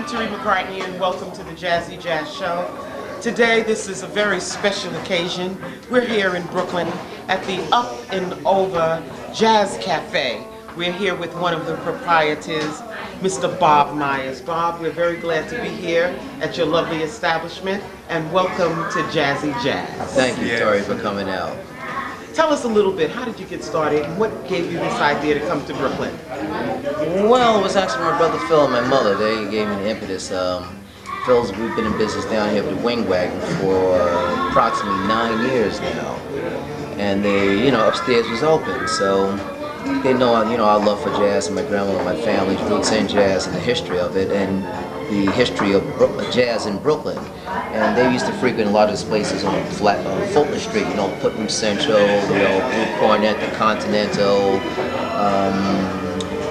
TORRIE McCARTNEY and welcome to the Jazzy Jazz Show. Today this is a very special occasion. We're here in Brooklyn at the Up and Over Jazz Cafe. We're here with one of the proprietors, Mr. Bob Myers. Bob, we're very glad to be here at your lovely establishment and welcome to Jazzy Jazz. Thank you, TORRIE, for coming out. Tell us a little bit, how did you get started and what gave you this idea to come to Brooklyn? Well, it was actually my brother Phil and my mother. They gave me the impetus. We've been in business down here with the Wing Wagon for approximately 9 years now. And they, upstairs was open, so they know, our love for jazz and my grandmother and my family's roots in jazz and the history of it and the history of jazz in Brooklyn. And they used to frequent a lot of these places on Fulton Street, Putnam Central, Blue Cornet, the Continental,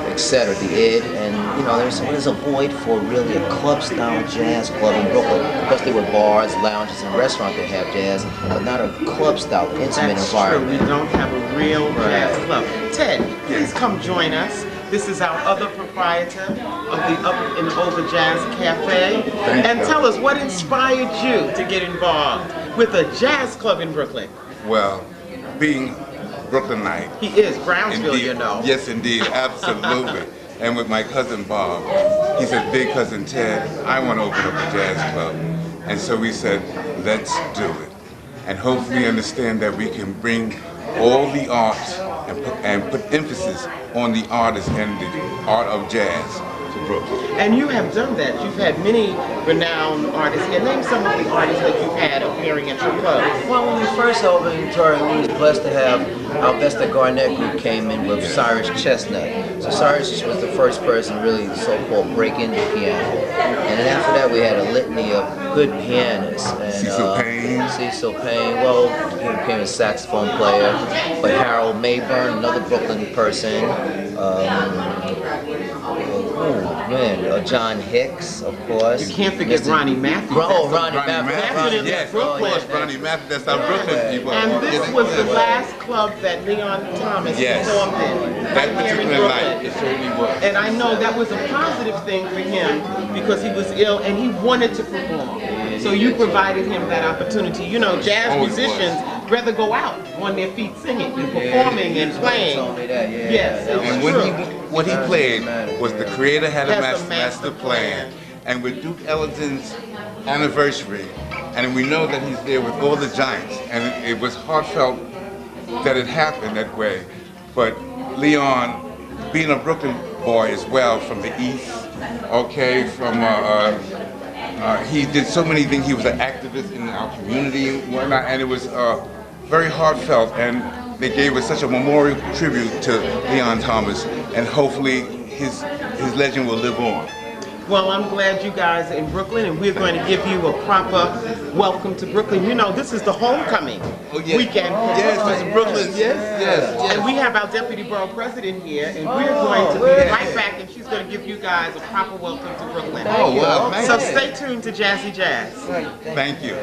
etc., the Id, and there's a void for really a club-style jazz club in Brooklyn. Because there were bars, lounges, and restaurants that have jazz, but not a club-style, intimate environment. That's true. We don't have a real jazz club. Ted, please come join us. This is our other proprietor of the Up and Over Jazz Cafe. And tell us, what inspired you to get involved with a jazz club in Brooklyn? Well, being Brooklynite. He is, Brownsville, indeed. Yes, indeed, absolutely. And with my cousin Bob, he said, "Big cousin Ted, I want to open up a jazz club." And so we said, let's do it. And hopefully understand that we can bring all the arts and put emphasis on the artist and the art of jazz to Brooklyn. And you have done that. You've had many renowned artists. And name some of the artists that you've had appearing at your club. Well, when we first opened TORRIE, we was blessed to have our Vesta Garnett group came in with Cyrus Chestnut. So Cyrus was the first person really so-called break into piano. And then after that we had a litany of good pianists. And, Cecil Payne, well, he became a saxophone player. But Harold Mayburn, another Brooklyn person. John Hicks, of course. You can't forget Ronnie Matthews. Ronnie Matthews. Yes, of course, Ronnie Matthews. That's our Brooklyn people. And this was the last club that Leon Thomas performed in. That particular night, it certainly was. And I know that was a positive thing for him because he was ill and he wanted to perform. So you provided him that opportunity. Jazz musicians rather go out on their feet singing and performing and playing. Yes, and what he played was the Creator had a master plan. And with Duke Ellington's anniversary, and we know that he's there with all the giants, and it was heartfelt that it happened that way. But Leon, being a Brooklyn boy as well from the East, he did so many things. He was an activist in our community and whatnot, and it was very heartfelt, and they gave us such a memorial tribute to Leon Thomas, and hopefully his legend will live on. Well, I'm glad you guys are in Brooklyn, and we're going to give you a proper welcome to Brooklyn. This is the homecoming weekend. Yes, this is Brooklyn. Yes. And we have our Deputy Borough President here, and we're going to be right back, and she's going to give you guys a proper welcome to Brooklyn. Oh, well, so stay tuned to Jazzy Jazz. Thank you.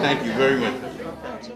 Thank you very much.